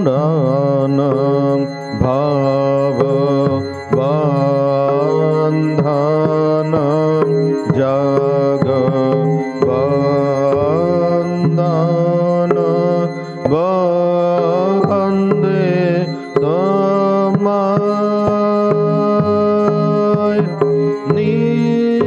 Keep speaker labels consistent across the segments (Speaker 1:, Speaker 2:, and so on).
Speaker 1: Khandanam bhava bandhanam jaga bandhana bande tamay niranjana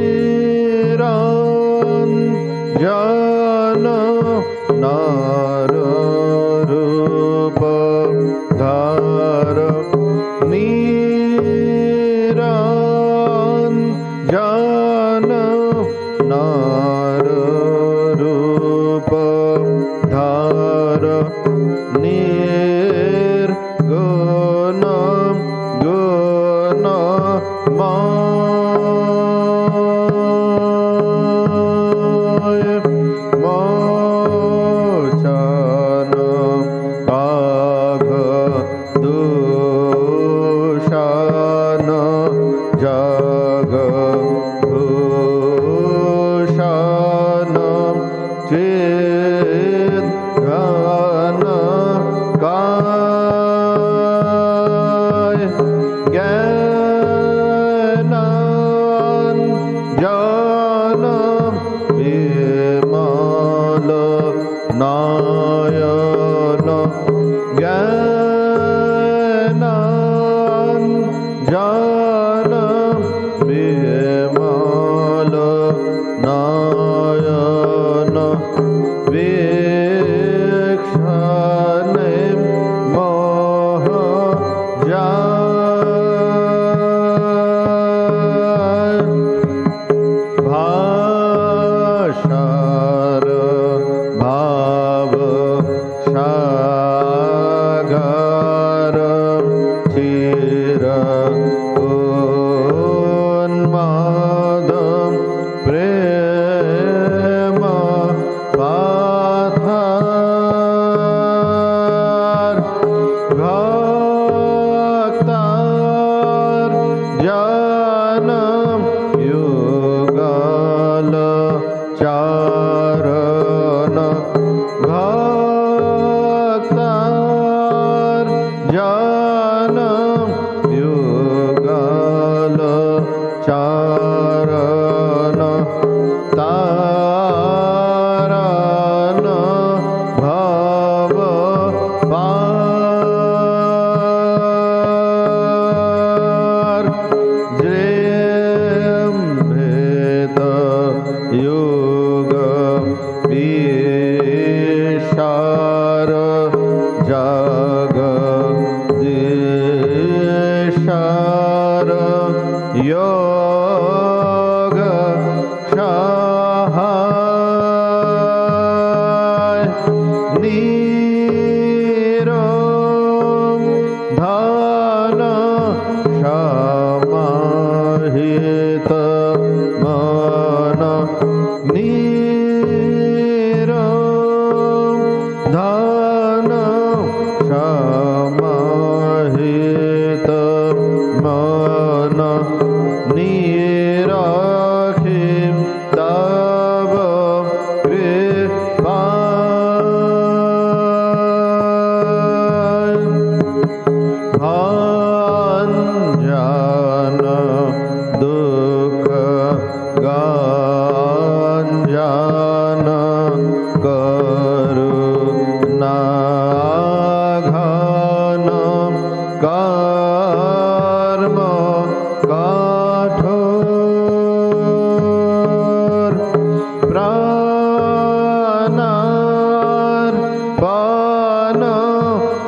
Speaker 1: Bhava Shaga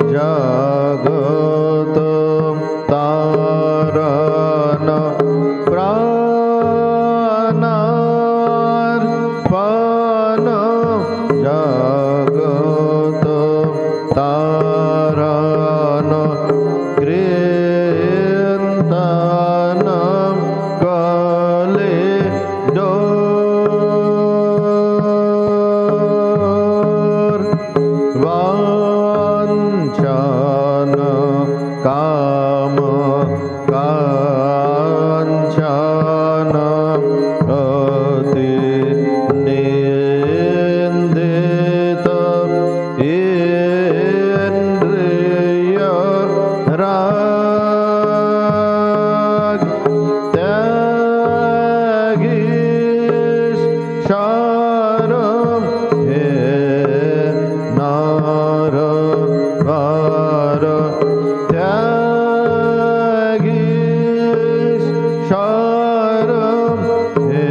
Speaker 1: जगत तारण प्राणार्पण जगत तारण कृतन कले door वाञ्छन काम काञ्चन अति निन्दित इन्द्रिय राग त्यागीश शरम हे नार वार त्यागीश शरम हे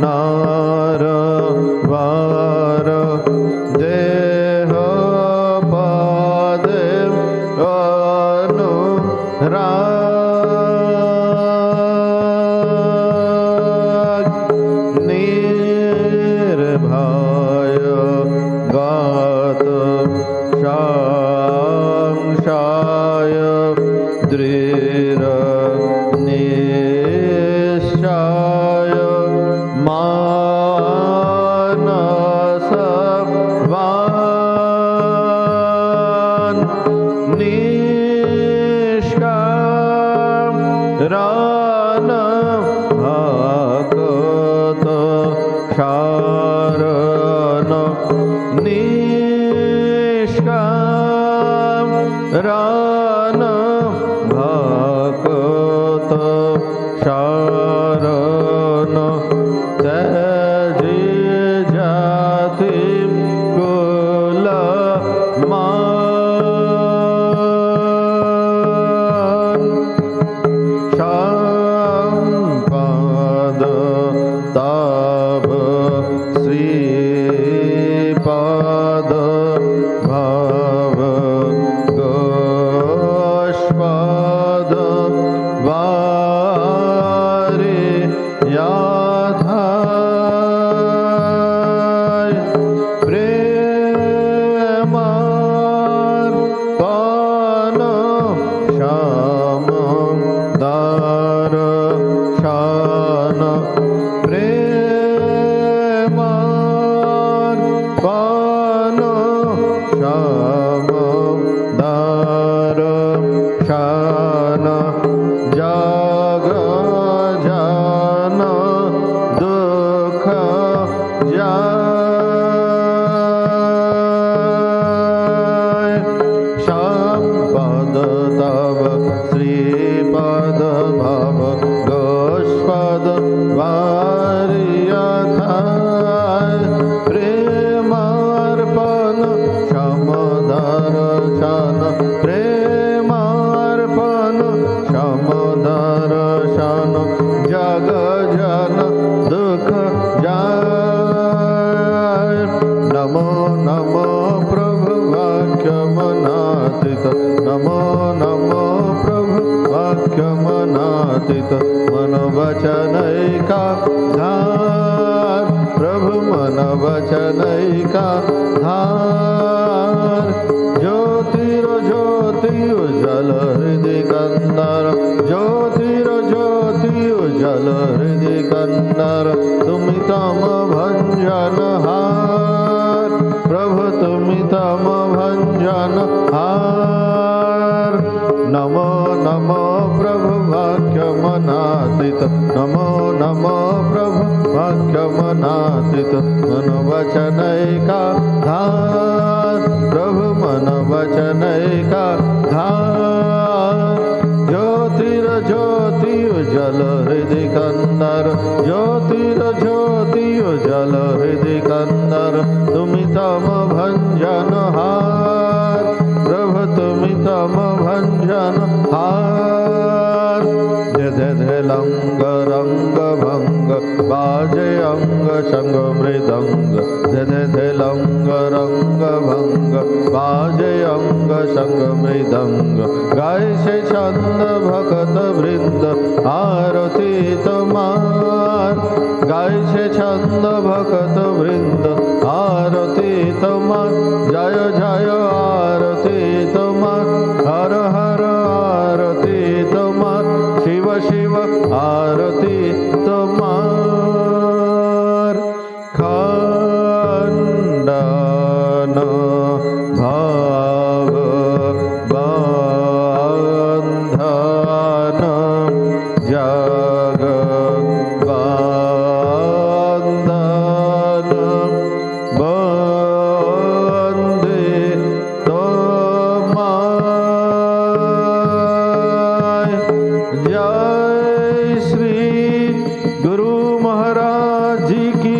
Speaker 1: नार वार देह पदे अनुराग निर्भय गात संशय दृढ़ निश्चय मानस वान निष्काम रान भक्त शरण निष्काम रान भक्त शरण त्यजी जाति कुल मान संपद तब श्रीपद भव गोष्पद वारि याथाय प्रेमार्पण दर्शन प्रेमार्पण दर्शन जग जन दुख जाय संपद तब श्रीपद भव गोष्पद वारि याथाय प्रेमार्पण समदर्शन प्रेमार्पण समदर्शन जग जन दुख जाय नमो नमो प्रभु वाक्यमनातीत नमो नमो प्रभु वाक्यमनातीत मन वचनैका धार प्रभु मन वचनैका धार ज्योतिर ज्योति उज्जल हृदय कंदर ज्योतिर ज्योति उज्जल हृदय कंदर तुमि तम भंजन हार प्रभु तुमि तम भंजन हार नमो नमो प्रभु वाक्यमनातीत नमो नमो प्रभु वाक्यमनातीत मन वचनैका धार प्रभु मन वचनैका धार ज्योतिर ज्योति उज्जल हृदय कंदर ज्योतिर ज्योति उज्जल हृदय कंदर तुमि तम भंजन हार प्रभु तुमि तम भंजन हार धे धे लंग रंग भंग बाजे अंग शंग मृदंग धिलंग रंग भंग बाजे अंग शंग मृदंग गाय से छंद भक्त वृंद आरती तुम्हार गाय से छंद भक्त वृंद आरती तुम्हार जय जय आरती तुम्हार हर हर आरती तुम्हार शिव शिव आरती तुम्हार खंडन भाव बंधन जग बंधन बंदे तुम्हार जय श्री गुरु महाराज जी की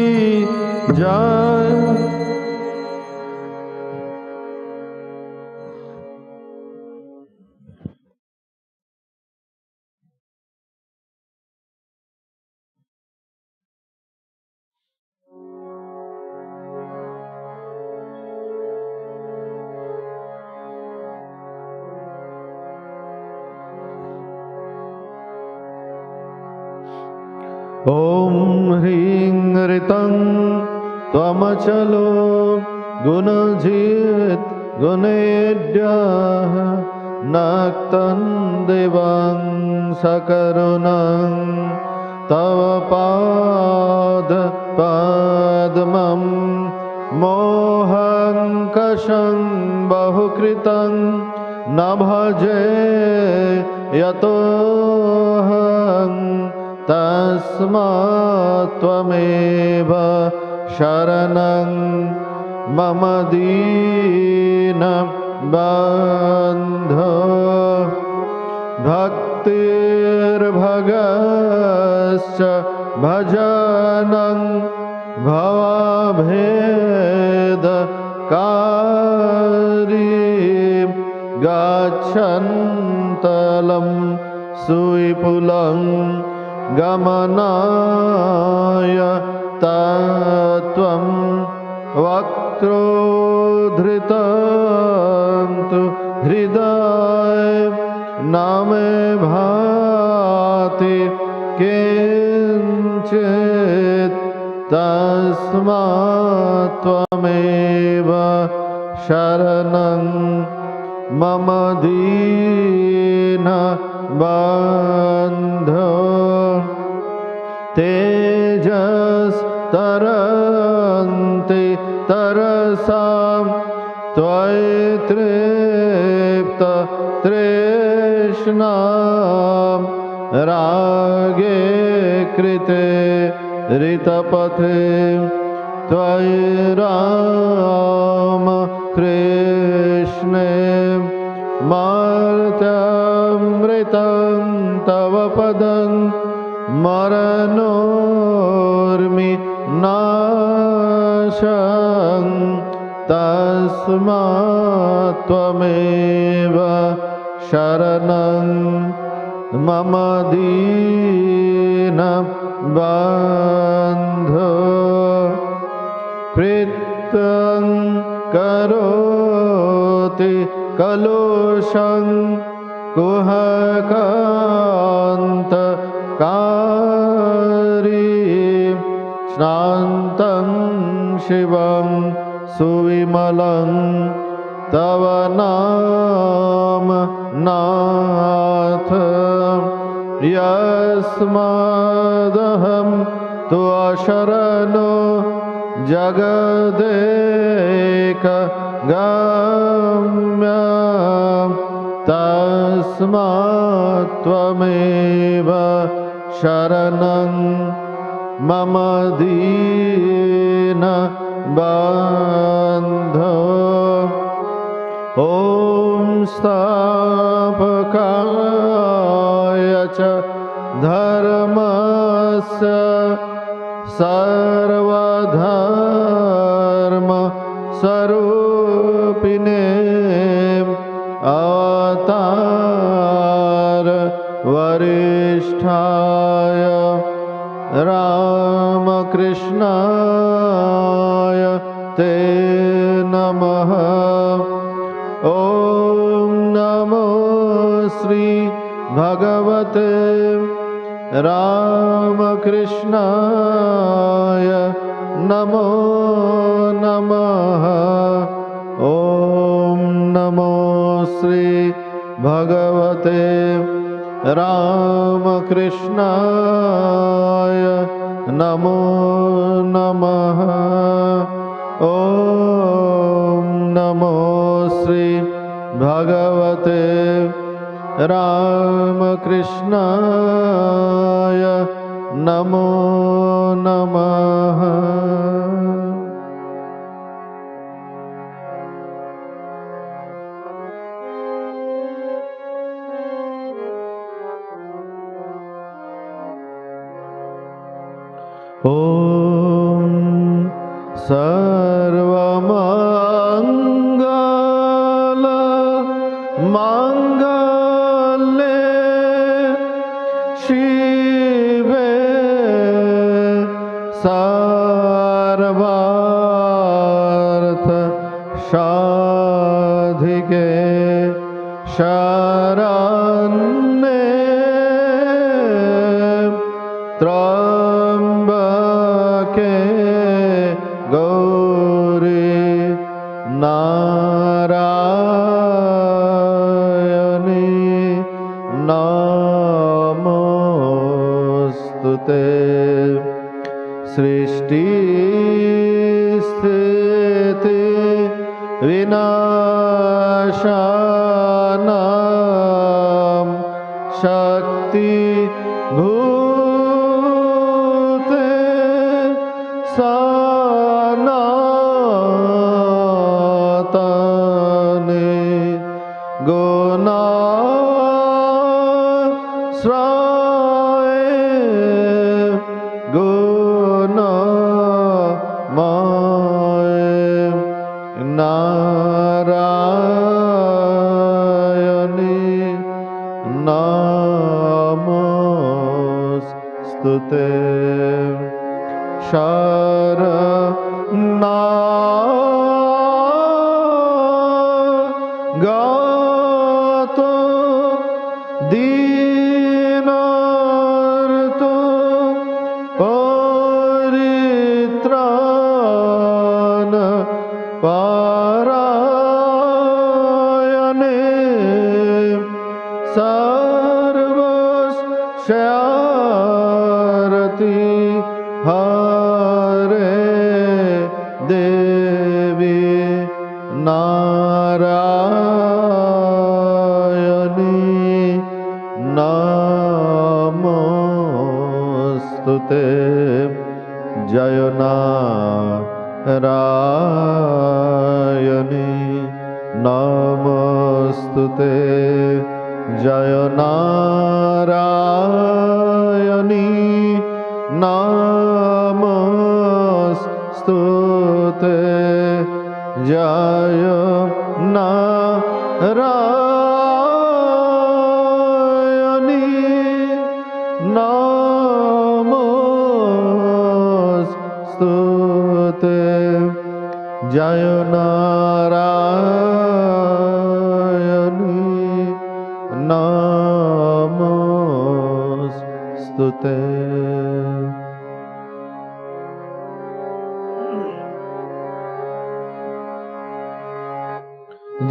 Speaker 1: जय। ओम ह्रीं ऋतं त्वमचलो गुणजित् गुणेभ्यः नक्तं दिवं सकरुणं तव पाद पद्मं मोहं कषं बहुकृतं न भजे यतोऽहं तस्मात् त्वमेव शरणं मम दीन बन्धो भक्तिर्भगश्च भजनं भवभेदकारी गच्छन्तलं सुविपुलं गमनाय तत्त्वं वक्त्रोद्धृतं तु हृदय न मे भाति किञ्चित् तस्मात् त्वमेव शरणं मम दीन बन्धो तेजस्तरन्ति तरसां त्वयि तृप्त तृष्णां रागे कृते ऋतपथे त्वयि राम कृष्णे मार्त्यमृतं तव पदं मरणोर्मि नाशं तस्मात् त्वमेव शरणं मम दीन बन्धो कृतं करोति कलुषं कुहकान्तकारी शान्तं शिवं सुविमलं तव नाम नाथ यस्मादहं तु अशरणो जगदेकगम्य तस्मात् त्वमेव शरणं मम दीन बन्धो ॐ स्थापकाय च धर्मस्य सर्वधर्म स्वरूपिणे अवतार वरिष्ठाय रामकृष्णाय श्री भगवते रामकृष्णाय नमो नमः। ॐ नमो श्री भगवते रामकृष्णाय नमो नमः। ॐ नमो श्री भगवते रामकृष्णाय नमो नमः। ॐ सर्वमङ्गल माङ्गल्ये शिवे सर्वार्थ साधिके शरण्ये त्र्यम्बके गौरी नारायणी नमोस्तुते। सृष्टि स्थिति विनाशानां शक्ति भूते सनातने गुणाश्रये गुणमये नारायणी नमोस्तुते। शरणागत दीनार्त परित्राण परायणे सर्वस्यारति हरे देवी नारायणी नमोस्तुते। जय नारायणी नमोस्तुते। जय नारायणी नमोस्तुते। जय नारायणी नमोस्तुते। जय नारायणी नमोस्तुते।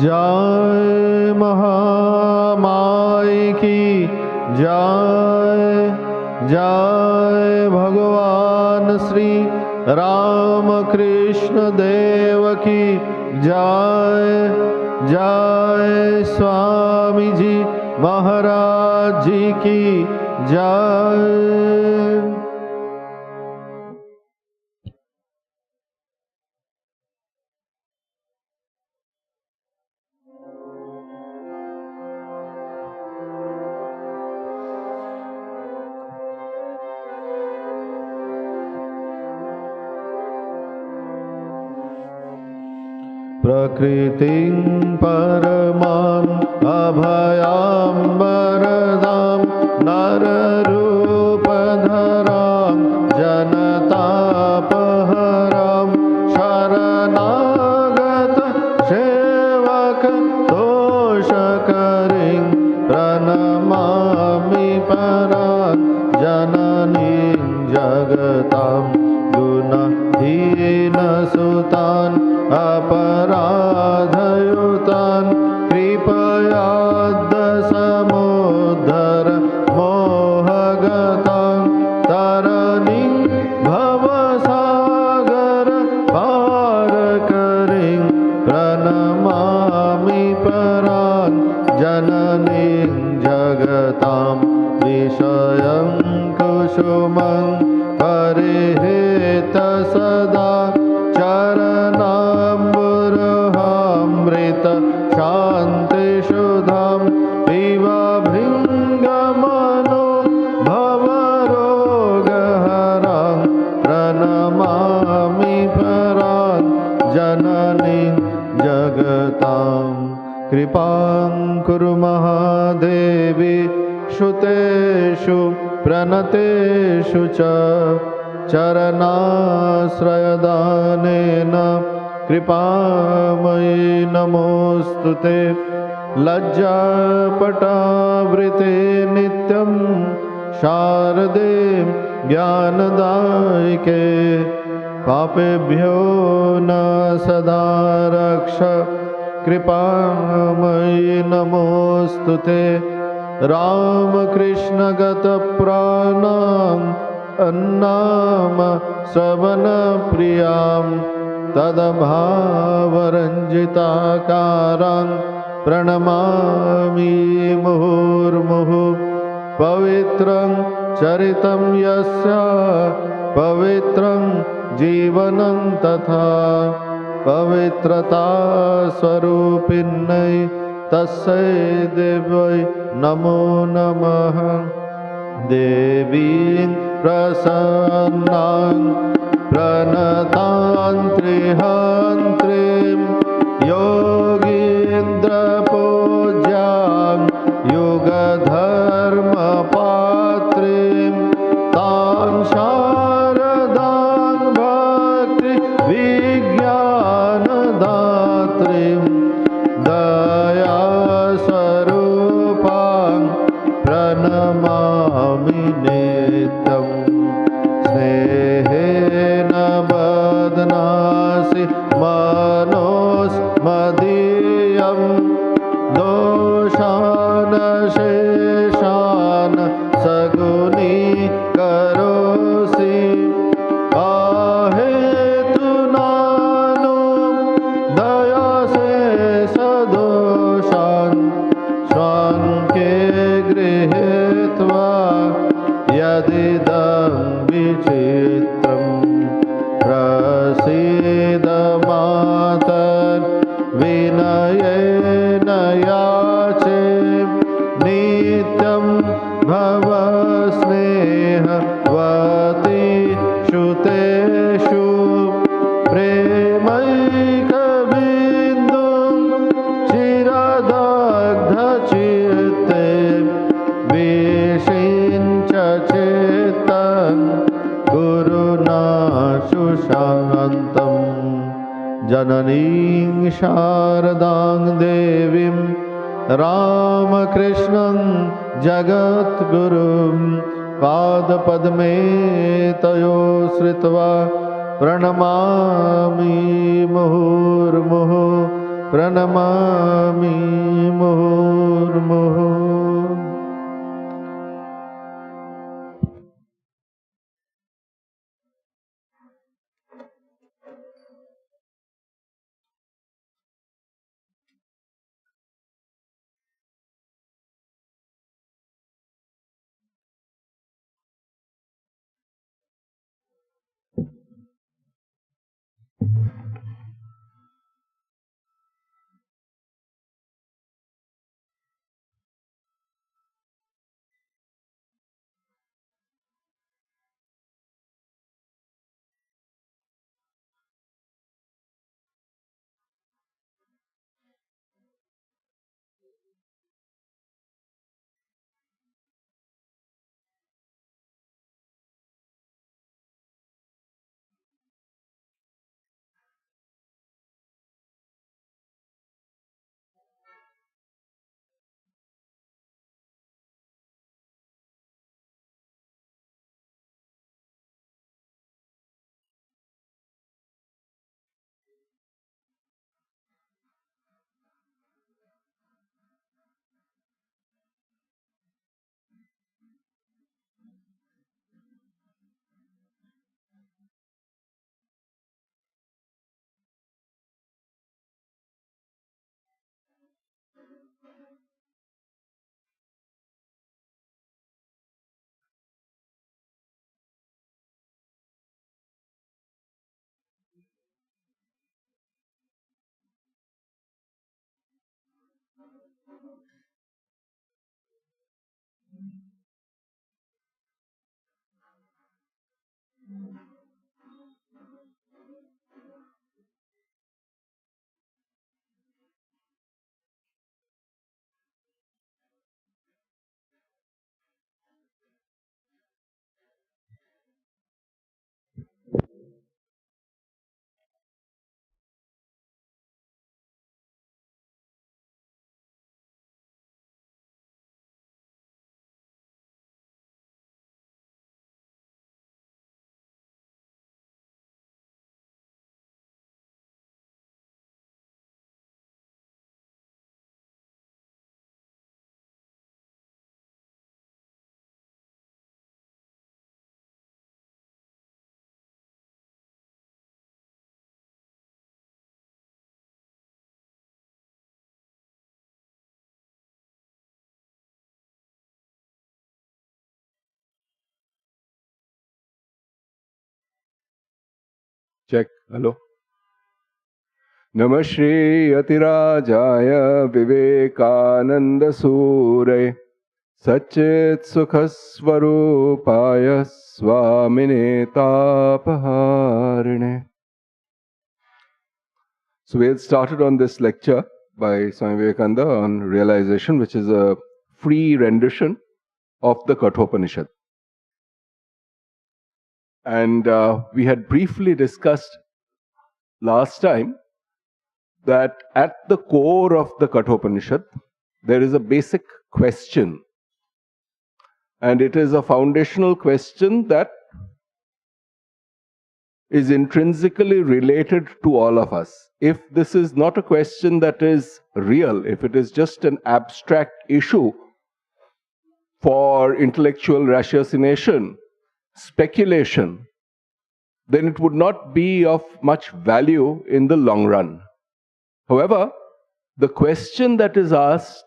Speaker 1: जय महामाई की जय। जय भगवान श्री रामकृष्ण देव की जय। जय स्वामी जी महाराज जी की जय। प्रकृतिं परमां अभयां वरदां नररूपधरां जनतापहरां शरणागत सेवक दोषकरीं प्रणमामि कृपयाद्दसमुद्धर मोहगतं तरणिं भवसागर पारकरिं प्रणमामि परां जननीं जगतां विषयं कुसुमं परिहृत सदा चरणाम्बुरुहामृत शान्तिसुधां पिबभृङ्गमनो भवरोगहरां प्रणमामि परां जननीं जगतां कृपां कुरु महादेवी श्रुतेषु प्रणतेषु च चरणाश्रयदानेन कृपामयि नमोऽस्तु ते लज्जापटावृते नित्यं शारदे ज्ञानदायिके पापेभ्यो न सदा रक्ष कृपामयि नमोऽस्तु ते रामकृष्णगतप्राणां अन्नाम श्रवणप्रियां तद्भावरञ्जिताकारां प्रणमामि मुहुर्मुहुः पवित्रं चरितं यस्य पवित्रं जीवनं तथा पवित्रता स्वरूपिण्यै तस्यै देव्यै नमो नमः देवीं प्रसन्नां प्रणतान्त्रिहन्त्रीं योगीन्द्रपूज्यां युगधर्मपात्रीं तां शारदां भक्तिविज्ञानदात्रीं दयास्वरूपां प्रणमामि नित्यं स्नेहेन बध्नासि मनोस्मदीयं दोषान् शेषान् सगुणीकरोषि आहेतुनानु दयाशेषदोषान् स्वाङ्के गृहीत्वा यदिदं विचित्रं प्रसीद मातर् विनयेन याचे नित्यं भव स्नेहवती श्रुतेषु प्रेमैकबिन्दुं चिरदग्धचित्ते विषिञ्च चित्तं गुरुणा सुशान्तं जननीं शारदां देवीं रामकृष्णं जगद्गुरुं पादपद्मे तयो श्रित्वा प्रणमामि मुहुर्मुहुः प्रणमामि मुहुर्मुहुः।
Speaker 2: Check. Hello. Namah Shri Yatirajaya Vivekananda Sure Satchit Sukhasvarupaya Swamine Tapaharine. So we had started on this lecture by Swami Vivekananda on realization, which is a free rendition of the Kathopanishad. And we had briefly discussed last time that at the core of the Kathopanishad, there is a basic question. And it is a foundational question that is intrinsically related to all of us. If this is not a question that is real, if it is just an abstract issue for intellectual ratiocination, speculation, then it would not be of much value in the long run. However, the question that is asked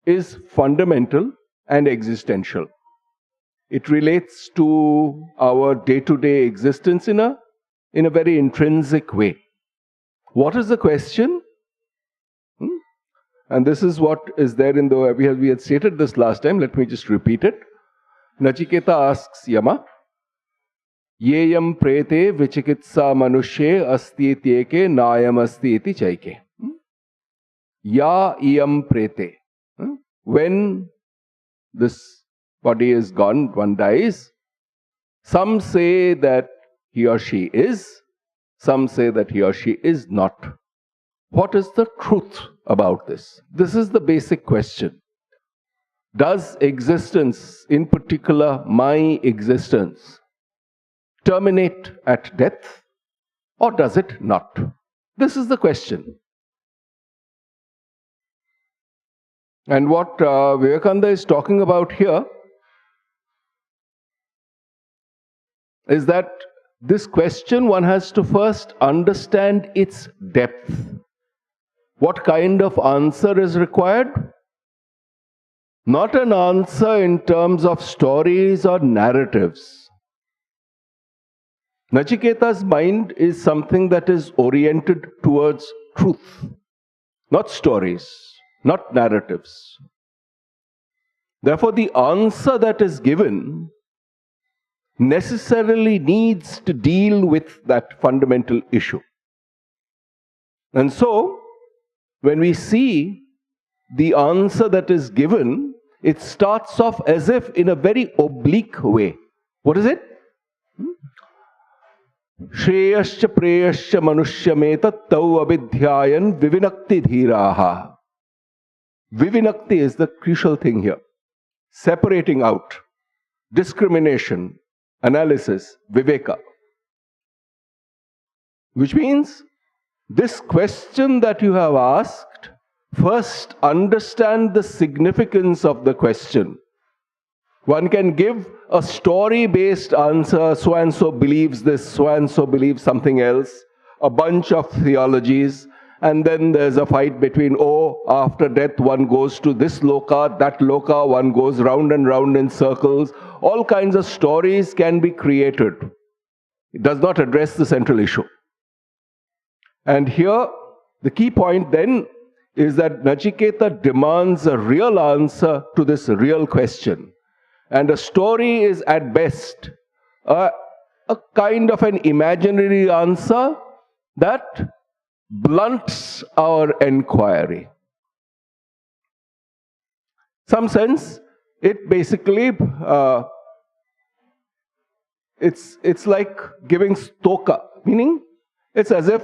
Speaker 2: is fundamental and existential. It relates to our day-to-day existence in a very intrinsic way. What is the question? And this is what is there in the... We had stated this last time. Let me just repeat it. Nachiketa asks Yama, Yeyam prete vichikitsa manushye asti tyeke nayam asti iti chaike. Ya iyam prete. When this body is gone, one dies, some say that he or she is, some say that he or she is not. What is the truth about this? This is the basic question. Does existence, in particular my existence, terminate at death, or does it not? This is the question. And what Vivekananda is talking about here is that this question, one has to first understand its depth. What kind of answer is required? Not an answer in terms of stories or narratives. Nachiketa's mind is something that is oriented towards truth, not stories, not narratives. Therefore, the answer that is given necessarily needs to deal with that fundamental issue. And so, when we see the answer that is given, it starts off as if in a very oblique way. What is it? Shreyascha preyascha manushyametat tau abidhyayan vivinakti dhiraha. Vivinakti is the crucial thing here. Separating out, discrimination, analysis, viveka. Which means, this question that you have asked, first understand the significance of the question. One can give a story-based answer, so and so believes this, so and so believes something else, a bunch of theologies, and then there's a fight between, oh, after death one goes to this loka, that loka, one goes round and round in circles. All kinds of stories can be created. It does not address the central issue. And here, the key point then is that Nachiketa demands a real answer to this real question. And a story is at best a a kind of an imaginary answer that blunts our enquiry. Some sense, it basically, it's like giving stoka, meaning it's as if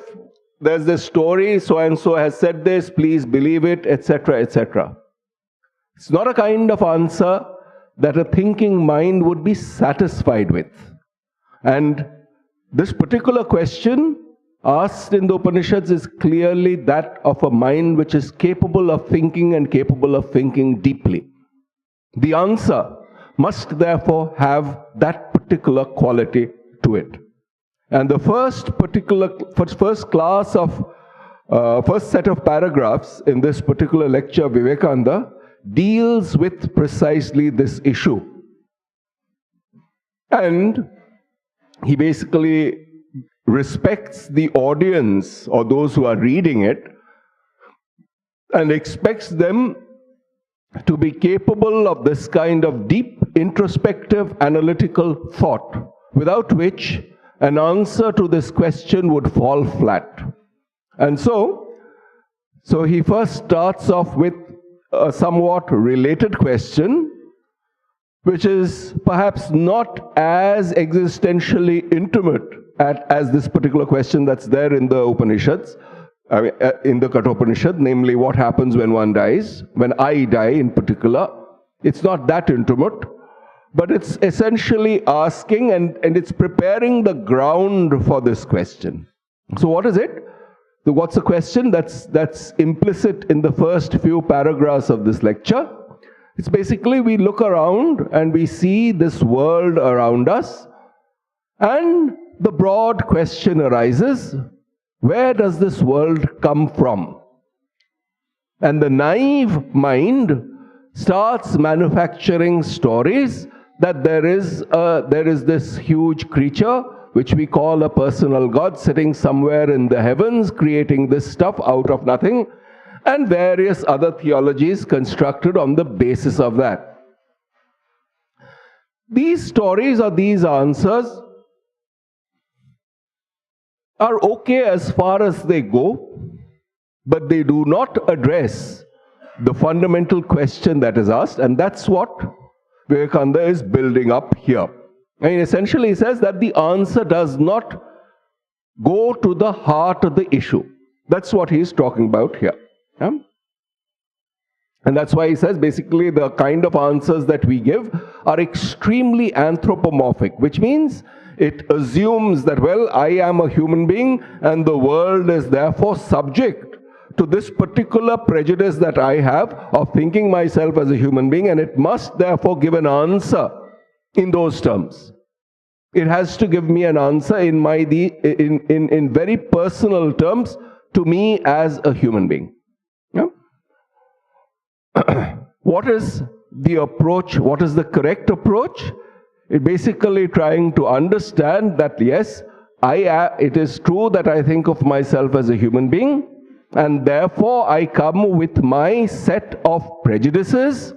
Speaker 2: there's this story, so and so has said this, please believe it, etc., etc. It's not a kind of answer that a thinking mind would be satisfied with. And this particular question asked in the Upanishads is clearly that of a mind which is capable of thinking and capable of thinking deeply. The answer must therefore have that particular quality to it. And the first set of paragraphs in this particular lecture, Vivekananda deals with precisely this issue. And he basically respects the audience or those who are reading it and expects them to be capable of this kind of deep, introspective, analytical thought, without which an answer to this question would fall flat. And so he first starts off with a somewhat related question, which is perhaps not as existentially intimate as this particular question that's there in the Upanishads, in the Kathopanishad, namely what happens when one dies, when I die in particular. It's not that intimate, but it's essentially asking and it's preparing the ground for this question. So what is it? So what's the question that's implicit in the first few paragraphs of this lecture? It's basically we look around and we see this world around us, and the broad question arises, where does this world come from? And the naive mind starts manufacturing stories that there is this huge creature which we call a personal God sitting somewhere in the heavens creating this stuff out of nothing, and various other theologies constructed on the basis of that. These stories or these answers are okay as far as they go, but they do not address the fundamental question that is asked, and that's what Vivekananda is building up here. And essentially he says that the answer does not go to the heart of the issue. That's what he is talking about here. Yeah? And that's why he says basically the kind of answers that we give are extremely anthropomorphic, which means it assumes that, well, I am a human being and the world is therefore subject to this particular prejudice that I have of thinking myself as a human being, and it must therefore give an answer in those terms. It has to give me an answer in very personal terms to me as a human being. Yeah? What is the approach? What is the correct approach? It basically trying to understand that yes, it is true that I think of myself as a human being, and therefore I come with my set of prejudices,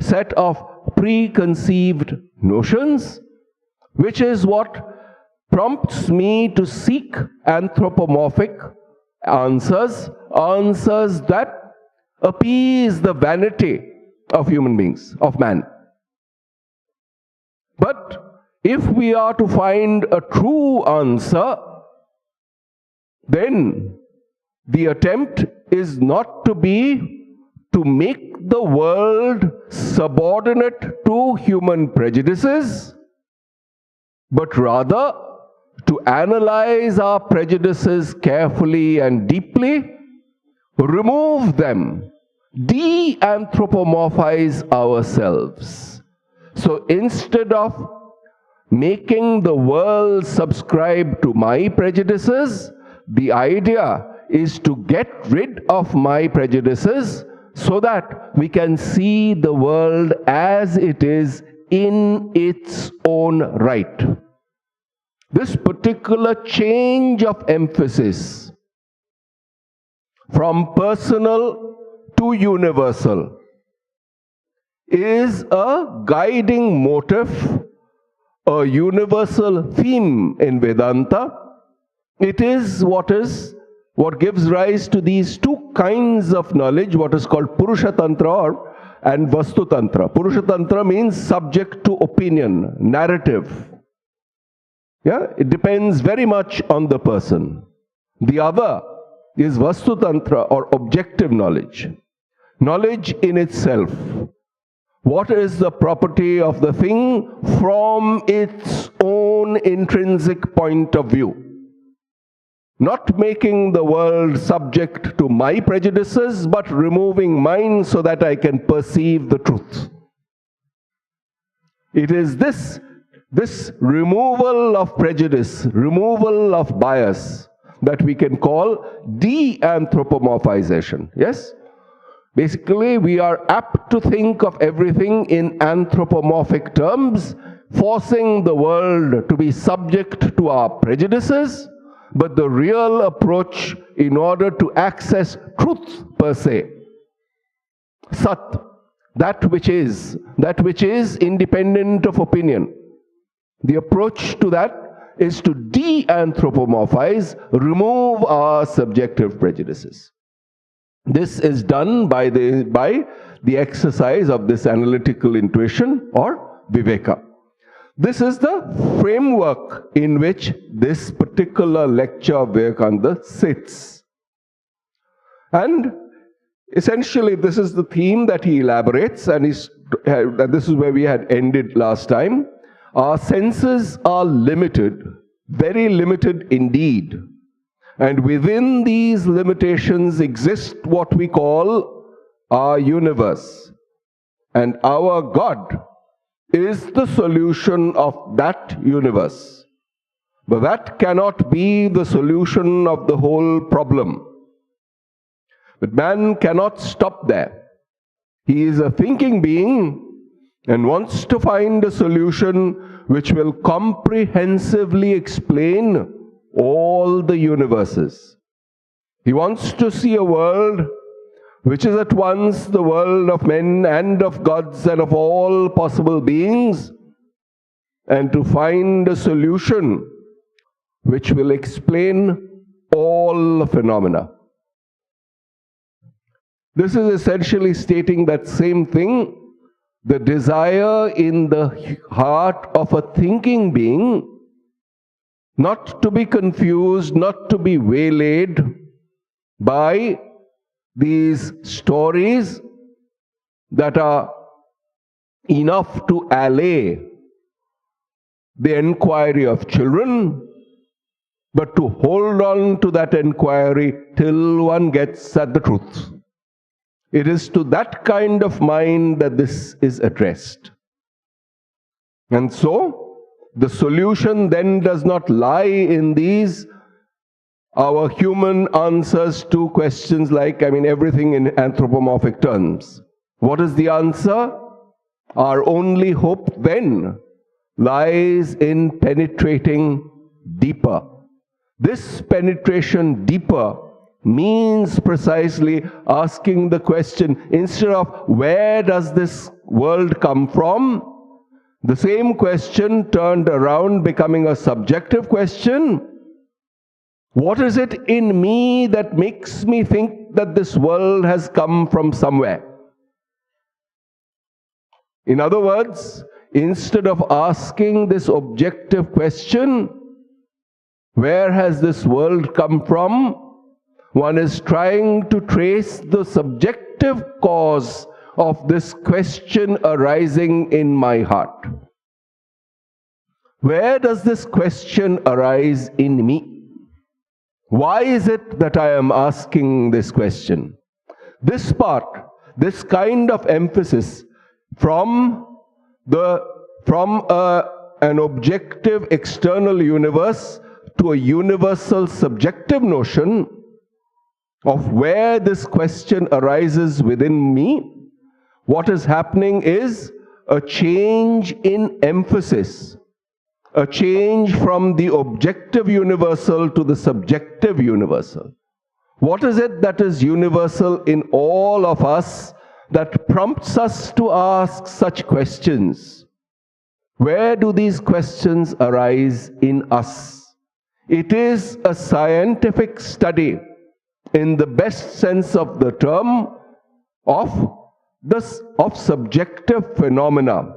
Speaker 2: set of preconceived notions, which is what prompts me to seek anthropomorphic answers that appease the vanity of human beings, of man. But if we are to find a true answer, then the attempt is not to be to make the world subordinate to human prejudices, but rather to analyze our prejudices carefully and deeply, remove them, de-anthropomorphize ourselves. So instead of making the world subscribe to my prejudices, the idea is to get rid of my prejudices so that we can see the world as it is in its own right. This particular change of emphasis from personal to universal is a guiding motive a universal theme in Vedanta. It is what gives rise to these two kinds of knowledge, what is called Purusha Tantra and Vastu Tantra. Purusha Tantra means subject to opinion, narrative. Yeah, it depends very much on the person. The other is Vastu Tantra or objective knowledge. Knowledge in itself. What is the property of the thing from its own intrinsic point of view? Not making the world subject to my prejudices, but removing mine so that I can perceive the truth. It is this removal of prejudice, removal of bias, that we can call de-anthropomorphization. Yes? Basically, we are apt to think of everything in anthropomorphic terms, forcing the world to be subject to our prejudices, but the real approach in order to access truth per se, Sat, that which is independent of opinion. The approach to that is to de-anthropomorphize, remove our subjective prejudices. This is done by the exercise of this analytical intuition or viveka. This is the framework in which this particular lecture of Vivekananda sits. And essentially this is the theme that he elaborates, and this is where we had ended last time. Our senses are limited, very limited indeed. And within these limitations exist what we call our universe. And our God is the solution of that universe. But that cannot be the solution of the whole problem. But man cannot stop there. He is a thinking being and wants to find a solution which will comprehensively explain all the universes. He wants to see a world which is at once the world of men and of gods and of all possible beings, and to find a solution which will explain all phenomena. This is essentially stating that same thing, the desire in the heart of a thinking being, not to be confused, not to be waylaid by these stories that are enough to allay the enquiry of children, but to hold on to that enquiry till one gets at the truth. It is to that kind of mind that this is addressed. And so, the solution then does not lie in these our human answers to questions like, everything in anthropomorphic terms. What is the answer? Our only hope then lies in penetrating deeper. This penetration deeper means precisely asking the question, instead of where does this world come from, the same question turned around, becoming a subjective question. What is it in me that makes me think that this world has come from somewhere? In other words, instead of asking this objective question, where has this world come from, one is trying to trace the subjective cause of this question arising in my heart. Where does this question arise in me? Why is it that I am asking this question? This part, this kind of emphasis from an objective external universe to a universal subjective notion of where this question arises within me, what is happening is a change in emphasis. A change from the objective universal to the subjective universal. What is it that is universal in all of us that prompts us to ask such questions? Where do these questions arise in us? It is a scientific study, in the best sense of the term, of subjective phenomena.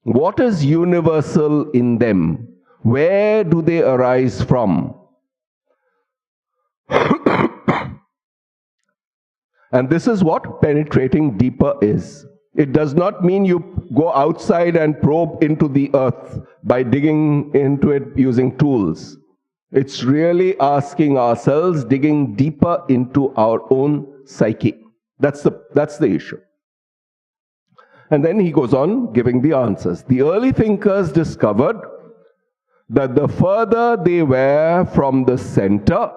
Speaker 2: What is universal in them? Where do they arise from? And this is what penetrating deeper is. It does not mean you go outside and probe into the earth by digging into it using tools. It's really asking ourselves, digging deeper into our own psyche. That's the issue. And then he goes on giving the answers. The early thinkers discovered that the further they were from the center,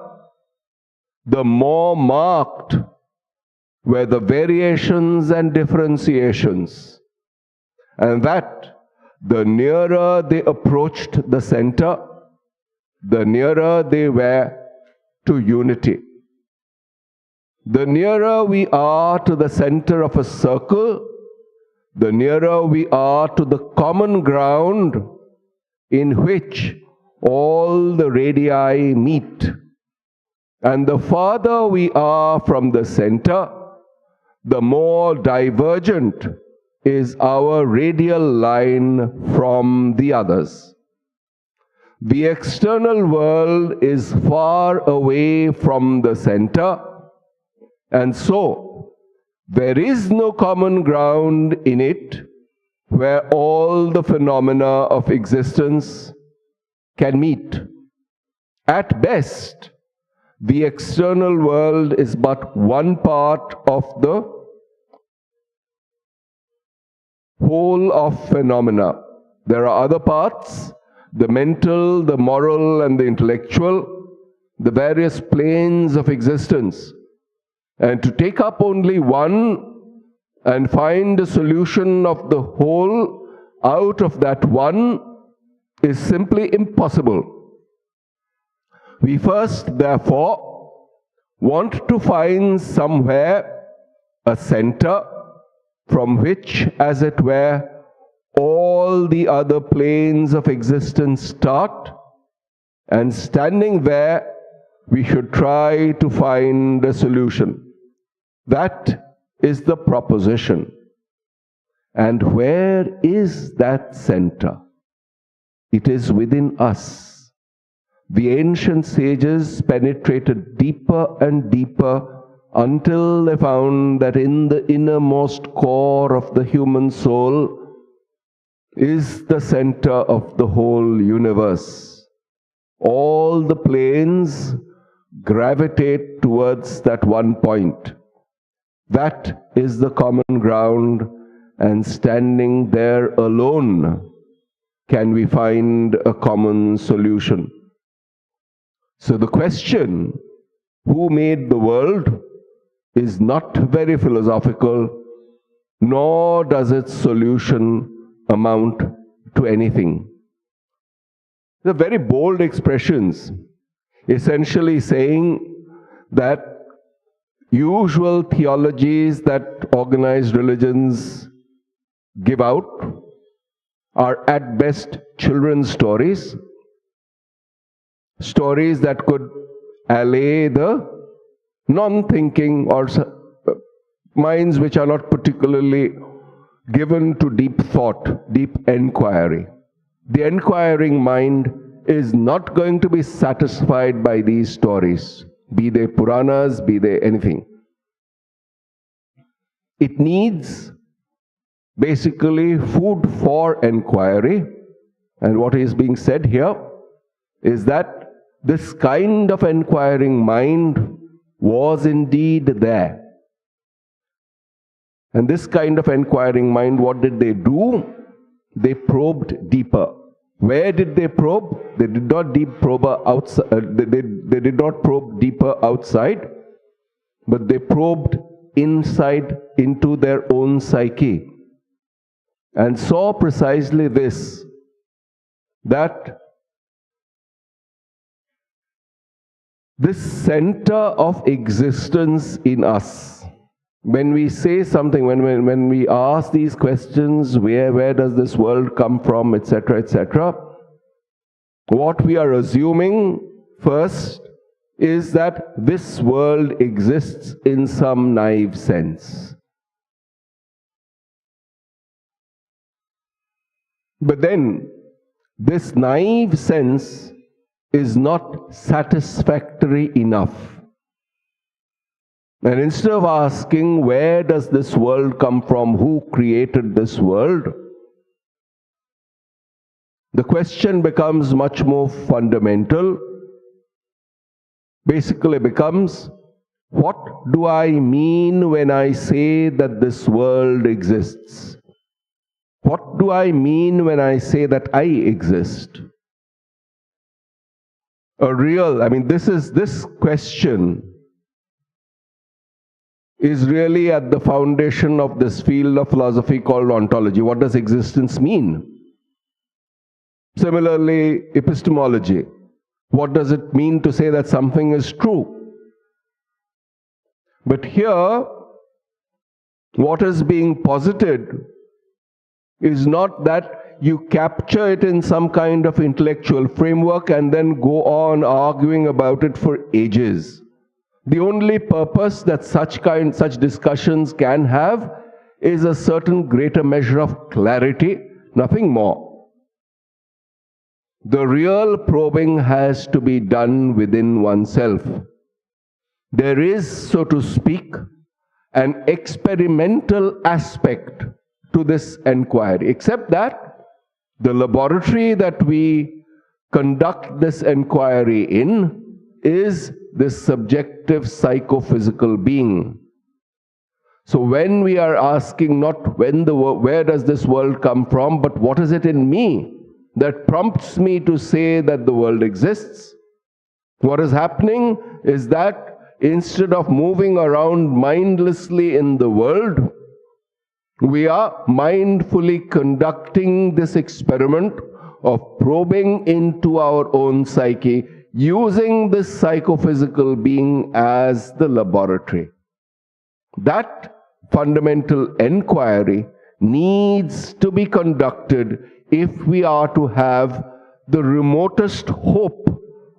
Speaker 2: the more marked were the variations and differentiations, and that the nearer they approached the center, the nearer they were to unity. The nearer we are to the center of a circle, the nearer we are to the common ground in which all the radii meet. And the farther we are from the center, the more divergent is our radial line from the others. The external world is far away from the center, and so there is no common ground in it where all the phenomena of existence can meet. At best, the external world is but one part of the whole of phenomena. There are other parts, the mental, the moral, and the intellectual, the various planes of existence. And to take up only one and find a solution of the whole out of that one is simply impossible. We first, therefore, want to find somewhere a center from which, as it were, all the other planes of existence start, and standing there, we should try to find a solution. That is the proposition. And where is that center? It is within us. The ancient sages penetrated deeper and deeper until they found that in the innermost core of the human soul is the center of the whole universe. All the planes gravitate towards that one point. That is the common ground, and standing there alone can we find a common solution. So the question, who made the world, is not very philosophical, nor does its solution amount to anything. They're very bold expressions, essentially saying that usual theologies that organized religions give out are at best children's stories, stories that could allay the non-thinking or minds which are not particularly given to deep thought, deep enquiry. The enquiring mind is not going to be satisfied by these stories, be they Puranas, be they anything. It needs basically food for enquiry, and what is being said here is that this kind of enquiring mind was indeed there. And this kind of enquiring mind, what did they do? They probed deeper. Where did they probe? They did not they did not probe deeper outside, but they probed inside into their own psyche, and saw precisely this, that this center of existence in us, when we say something, when we ask these questions, where does this world come from, etc., etc., what we are assuming first is that this world exists in some naive sense. But then, this naive sense is not satisfactory enough. And instead of asking, where does this world come from, who created this world, the question becomes much more fundamental. Basically becomes, what do I mean when I say that this world exists? What do I mean when I say that I exist? This question is really at the foundation of this field of philosophy called ontology. What does existence mean? Similarly, epistemology. What does it mean to say that something is true? But here, what is being posited is not that you capture it in some kind of intellectual framework and then go on arguing about it for ages. The only purpose that such discussions can have is a certain greater measure of clarity, nothing more. The real probing has to be done within oneself. There is, so to speak, an experimental aspect to this enquiry, except that the laboratory that we conduct this enquiry in is this subjective psychophysical being. So when we are asking not where does this world come from, but what is it in me that prompts me to say that the world exists, what is happening is that instead of moving around mindlessly in the world, we are mindfully conducting this experiment of probing into our own psyche, using this psychophysical being as the laboratory. That fundamental enquiry needs to be conducted if we are to have the remotest hope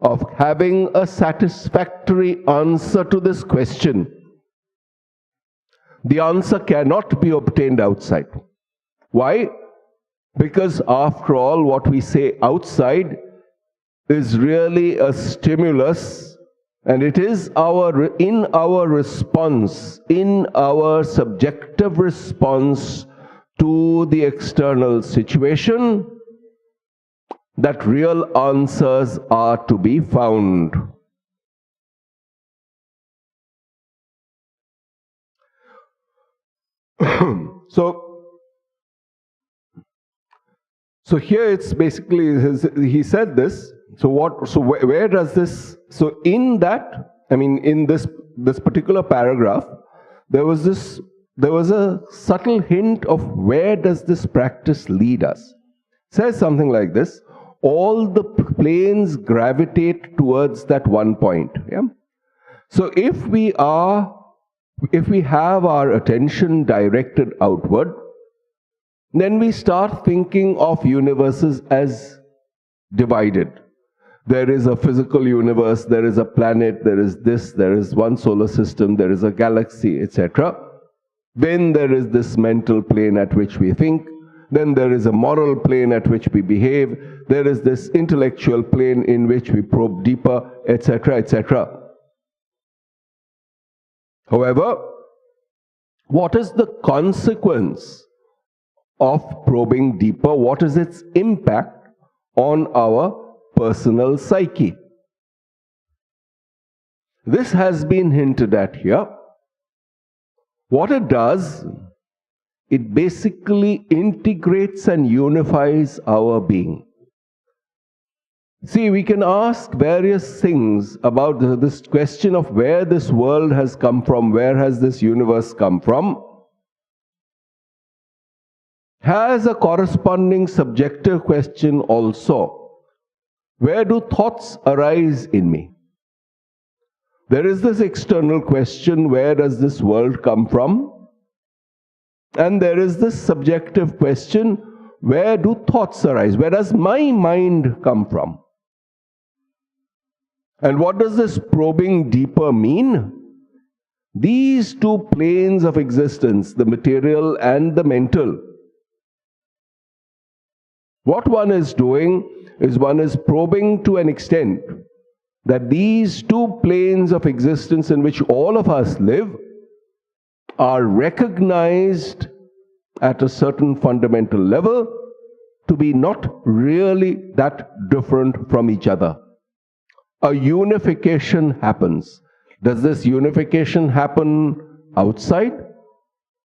Speaker 2: of having a satisfactory answer to this question. The answer cannot be obtained outside. Why? Because after all, what we say outside is really a stimulus, and it is in our response, in our subjective response to the external situation, that real answers are to be found. So here it's basically, he said this. So where does this? So in that, in this particular paragraph, there was a subtle hint of where does this practice lead us. It says something like this: all the planes gravitate towards that one point. Yeah. So if we have our attention directed outward, then we start thinking of universes as divided. There is a physical universe, there is a planet, there is this, there is one solar system, there is a galaxy, etc. Then there is this mental plane at which we think. Then there is a moral plane at which we behave. There is this intellectual plane in which we probe deeper, etc., etc. However, what is the consequence of probing deeper? What is its impact on our personal psyche? This has been hinted at here. What it does, it basically integrates and unifies our being. See, we can ask various things about this question of where this world has come from, where has this universe come from, has a corresponding subjective question also. Where do thoughts arise in me? there is this external question, where does this world come from? And there is this subjective question, where do thoughts arise? Where does my mind come from? And what does this probing deeper mean? These two planes of existence, the material and the mental, what one is doing is one is probing to an extent that these two planes of existence in which all of us live are recognized at a certain fundamental level to be not really that different from each other. A unification happens. Does this unification happen outside?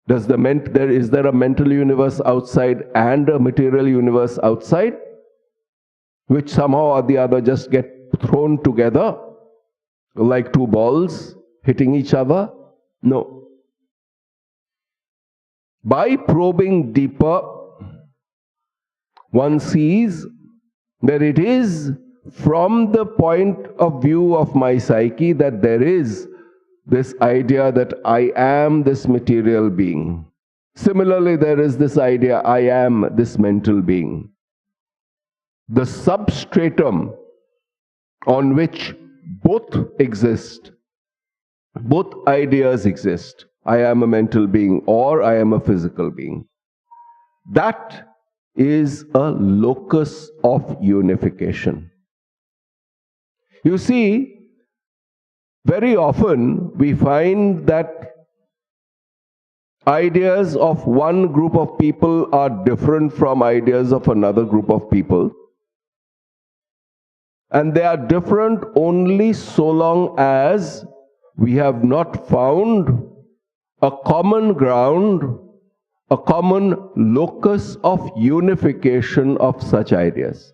Speaker 2: Is there a mental universe outside and a material universe outside, which somehow or the other just get thrown together like two balls hitting each other? No. By probing deeper, one sees that it is from the point of view of my psyche that there is this idea that I am this material being. Similarly, there is this idea, I am this mental being. The substratum on which both exist, both ideas exist. I am a mental being or I am a physical being. That is a locus of unification. You see, very often we find that ideas of one group of people are different from ideas of another group of people. And they are different only so long as we have not found a common ground, a common locus of unification of such ideas.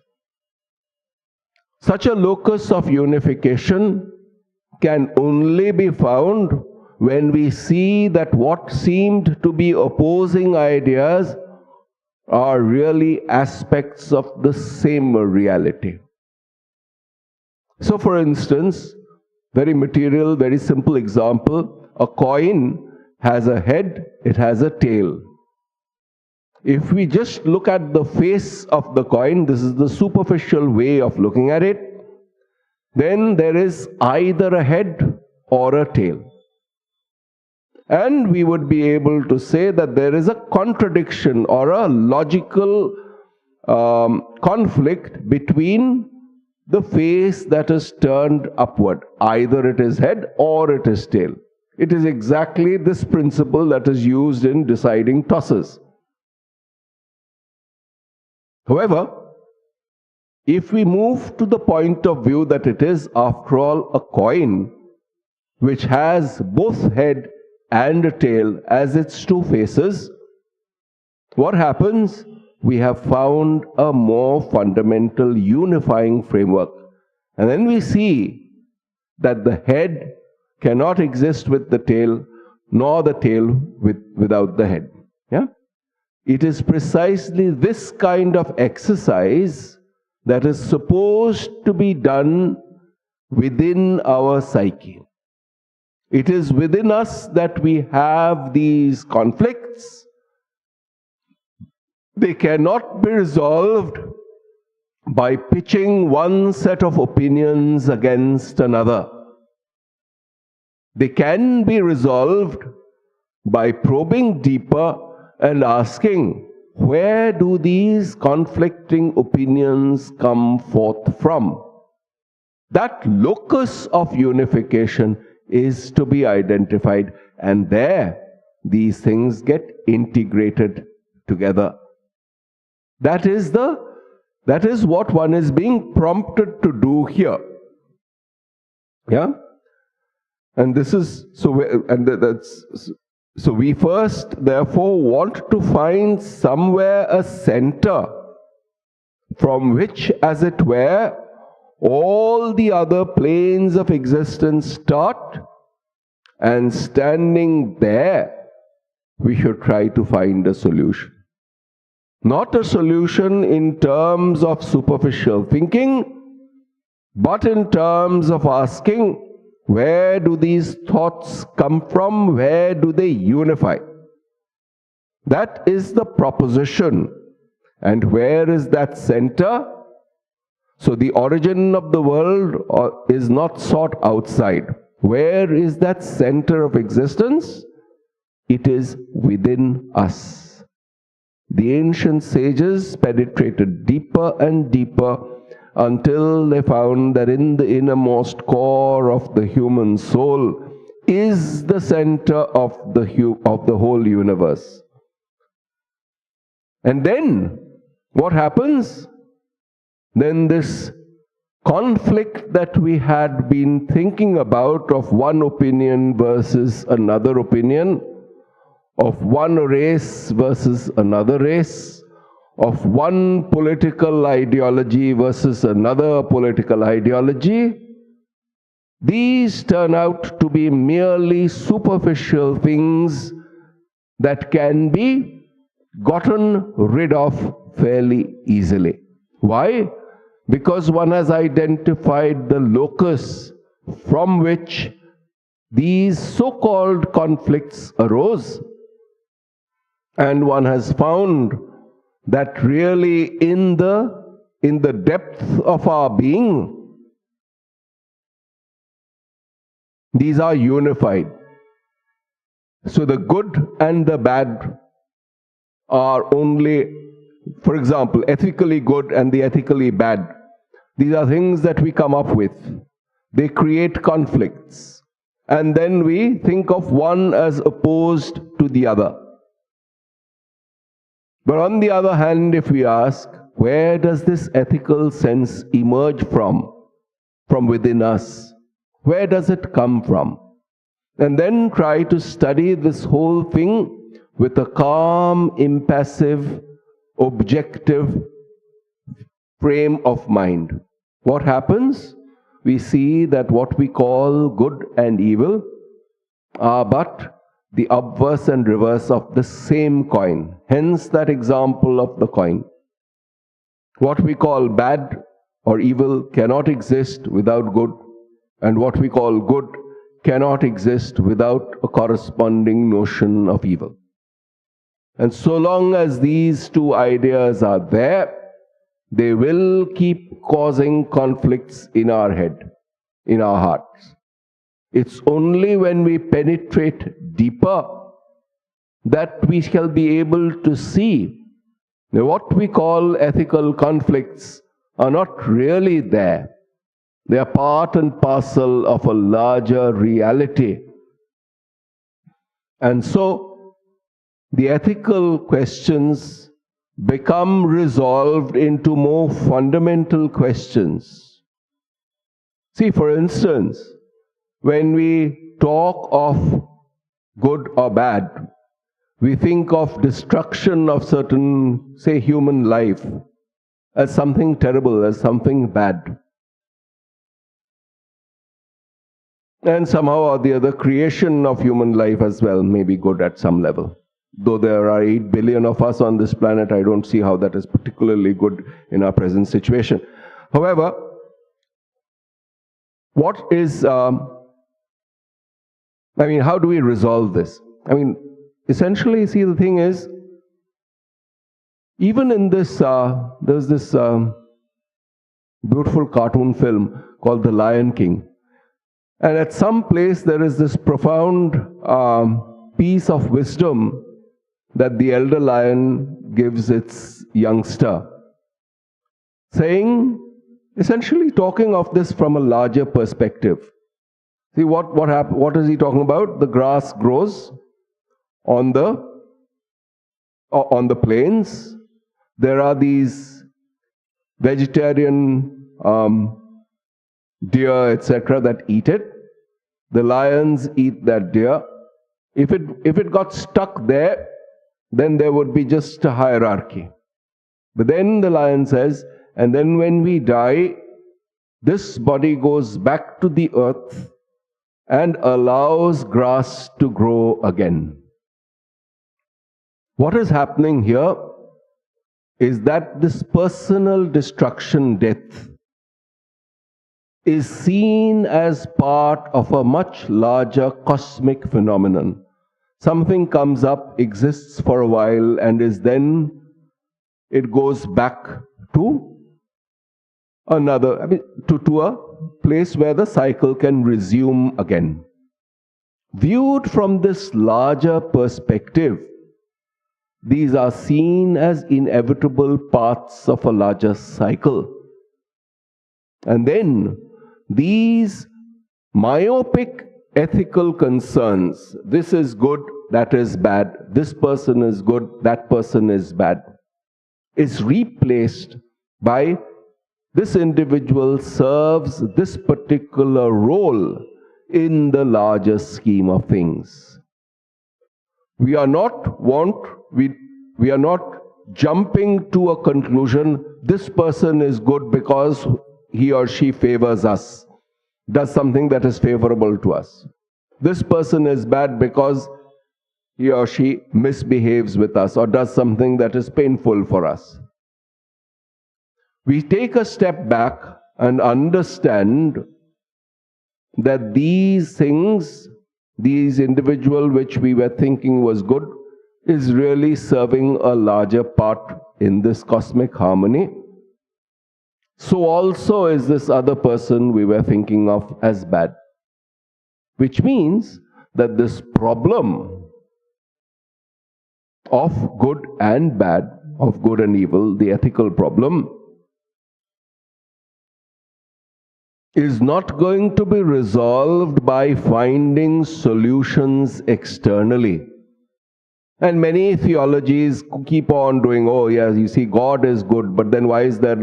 Speaker 2: Such a locus of unification can only be found when we see that what seemed to be opposing ideas are really aspects of the same reality. So for instance, very material, very simple example, a coin has a head, it has a tail. If we just look at the face of the coin, this is the superficial way of looking at it, then there is either a head or a tail. And we would be able to say that there is a contradiction or a logical conflict between the face that is turned upward. Either it is head or it is tail. It is exactly this principle that is used in deciding tosses. However, if we move to the point of view that it is, after all, a coin which has both head and a tail as its two faces, what happens? We have found a more fundamental unifying framework. And then we see that the head cannot exist with the tail, nor the tail without the head. Yeah? It is precisely this kind of exercise that is supposed to be done within our psyche. It is within us that we have these conflicts. They cannot be resolved by pitching one set of opinions against another. They can be resolved by probing deeper and asking, where do these conflicting opinions come forth from? That locus of unification is to be identified, and there these things get integrated together. That is what one is being prompted to do here. Yeah? And this is so we first therefore want to find somewhere a center from which, as it were, all the other planes of existence start, and standing there, we should try to find a solution. Not a solution in terms of superficial thinking, but in terms of asking, Where do these thoughts come from? Where do they unify? That is the proposition. And where is that center? So the origin of the world is not sought outside. Where is that center of existence? It is within us. The ancient sages penetrated deeper and deeper until they found that in the innermost core of the human soul is the center of the whole universe. And then what happens? Then this conflict that we had been thinking about of one opinion versus another opinion, of one race versus another race, of one political ideology versus another political ideology, these turn out to be merely superficial things that can be gotten rid of fairly easily. Why? Because one has identified the locus from which these so-called conflicts arose, and one has found that really in the depth of our being, these are unified. So the good and the bad are only, for example, ethically good and the ethically bad. These are things that we come up with. They create conflicts. And then we think of one as opposed to the other. But on the other hand, if we ask, where does this ethical sense emerge from? From within us. Where does it come from? And then try to study this whole thing with a calm, impassive, objective frame of mind. What happens? We see that what we call good and evil are but the obverse and reverse of the same coin. Hence that example of the coin. What we call bad or evil cannot exist without good, and what we call good cannot exist without a corresponding notion of evil. And so long as these two ideas are there, they will keep causing conflicts in our head, in our hearts. It's only when we penetrate deeper that we shall be able to see that what we call ethical conflicts are not really there. They are part and parcel of a larger reality. And so the ethical questions become resolved into more fundamental questions. See, for instance, when we talk of good or bad, we think of destruction of certain, say, human life as something terrible, as something bad. And somehow or the other, creation of human life as well may be good at some level. Though there are 8 billion of us on this planet, I don't see how that is particularly good in our present situation. However, what is, how do we resolve this? Essentially, see, the thing is, even in this, there's this beautiful cartoon film called The Lion King. And at some place there is this profound piece of wisdom that the elder lion gives its youngster, saying, essentially talking of this from a larger perspective. See, what is he talking about? The grass grows on the plains. There are these vegetarian deer, etc., that eat it. The lions eat that deer. If it got stuck there, then there would be just a hierarchy. But then the lion says, and then when we die, this body goes back to the earth and allows grass to grow again. What is happening here is that this personal destruction, death, is seen as part of a much larger cosmic phenomenon. Something comes up, exists for a while, and it goes back to to a place where the cycle can resume again. Viewed from this larger perspective, these are seen as inevitable parts of a larger cycle. And then these myopic ethical concerns, this is good, that is bad, this person is good, that person is bad, is replaced by this individual serves this particular role in the larger scheme of things. We are not jumping to a conclusion, this person is good because he or she favors us, does something that is favorable to us. This person is bad because he or she misbehaves with us or does something that is painful for us. We take a step back and understand that these things, these individual which we were thinking was good, is really serving a larger part in this cosmic harmony. So also is this other person we were thinking of as bad. Which means that this problem of good and bad, of good and evil, the ethical problem, is not going to be resolved by finding solutions externally. And many theologies keep on doing, oh yes, you see, God is good, but then why is there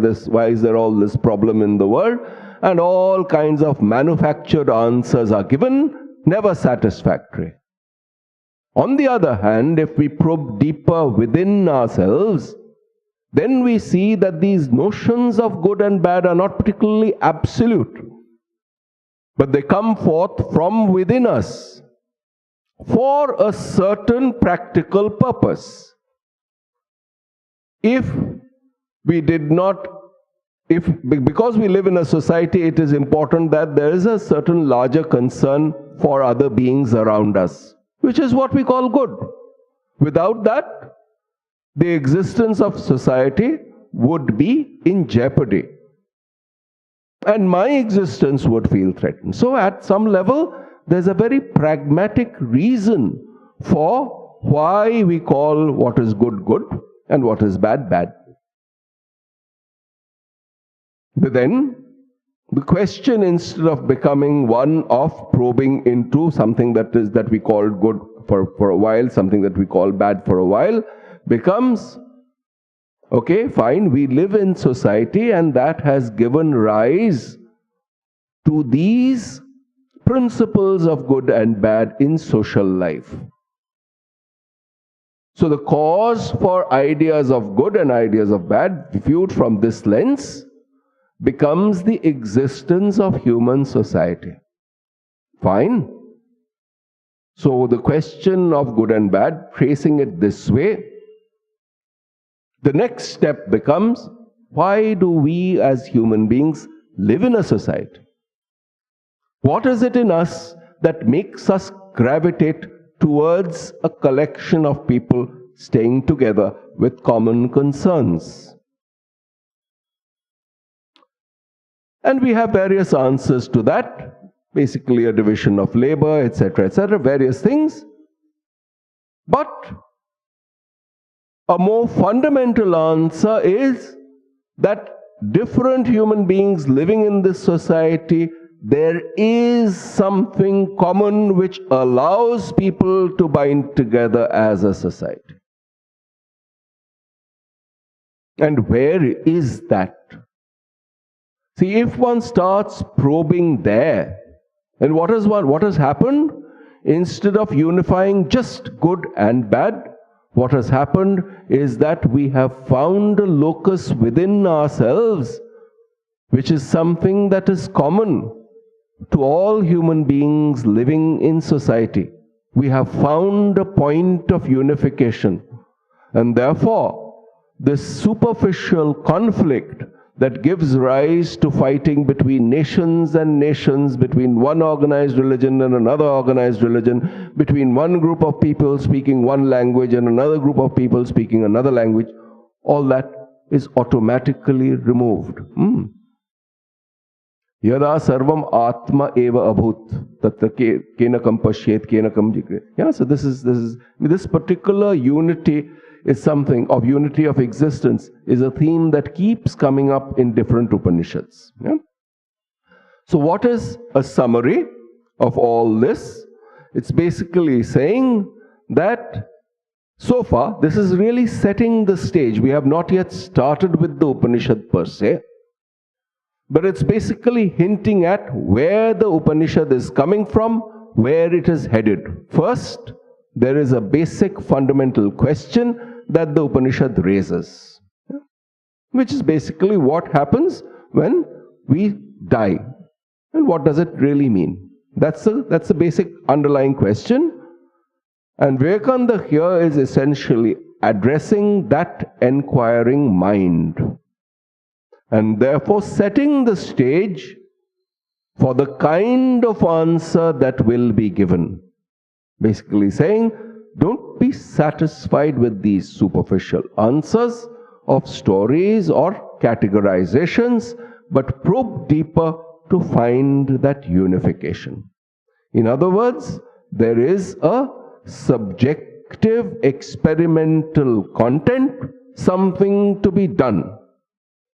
Speaker 2: all this problem in the world? And all kinds of manufactured answers are given, never satisfactory. On the other hand, if we probe deeper within ourselves, then we see that these notions of good and bad are not particularly absolute, but they come forth from within us for a certain practical purpose. Because we live in a society, it is important that there is a certain larger concern for other beings around us, which is what we call good. Without that, the existence of society would be in jeopardy. And my existence would feel threatened. So at some level, there's a very pragmatic reason for why we call what is good, good, and what is bad, bad. But then, the question, instead of becoming one of probing into something that we call good for a while, something that we call bad for a while, becomes, okay, fine, we live in society and that has given rise to these principles of good and bad in social life. So the cause for ideas of good and ideas of bad, viewed from this lens, becomes the existence of human society. Fine. So the question of good and bad, tracing it this way, the next step becomes, why do we as human beings live in a society? What is it in us that makes us gravitate towards a collection of people staying together with common concerns? And we have various answers to that, basically a division of labor, etc., various things. But a more fundamental answer is that different human beings living in this society, there is something common which allows people to bind together as a society. And where is that? See, if one starts probing there, then what has happened? Instead of unifying just good and bad, what has happened is that we have found a locus within ourselves, which is something that is common to all human beings living in society. We have found a point of unification. And therefore, this superficial conflict that gives rise to fighting between nations and nations, between one organized religion and another organized religion, between one group of people speaking one language and another group of people speaking another language, all that is automatically removed. Yada sarvam atma eva abhut tatra kenakam pashyet kenakam jigre. Yeah, so this particular unity is something of unity of existence, is a theme that keeps coming up in different Upanishads. Yeah? So what is a summary of all this? It's basically saying that so far this is really setting the stage. We have not yet started with the Upanishad per se, but it's basically hinting at where the Upanishad is coming from, where it is headed. First, there is a basic fundamental question that the Upanishad raises, which is basically what happens when we die. And what does it really mean? That's a basic underlying question. And Vivekananda here is essentially addressing that enquiring mind, and therefore setting the stage for the kind of answer that will be given. Basically saying, don't be satisfied with these superficial answers of stories or categorizations, but probe deeper to find that unification. In other words, there is a subjective experimental content, something to be done.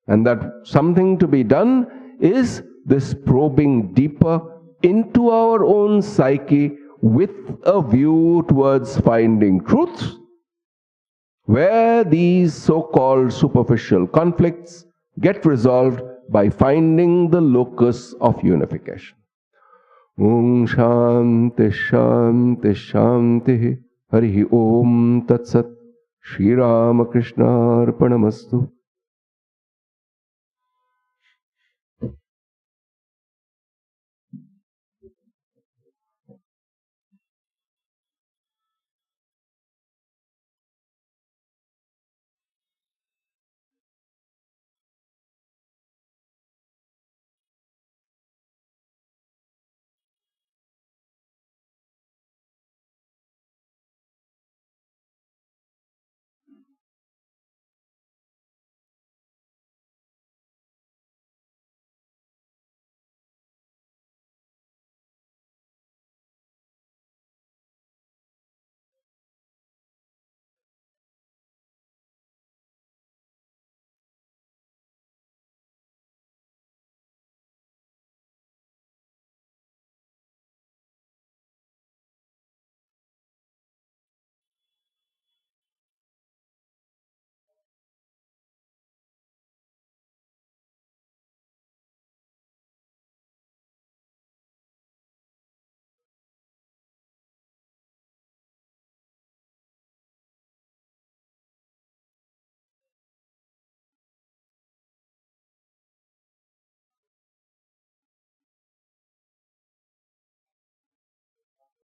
Speaker 2: And that something to be done is this probing deeper into our own psyche with a view towards finding truths, where these so-called superficial conflicts get resolved by finding the locus of unification. Om Shanti Shanti Shanti Harihi Om Tat Sat Shri Ramakrishna Arpanamastu.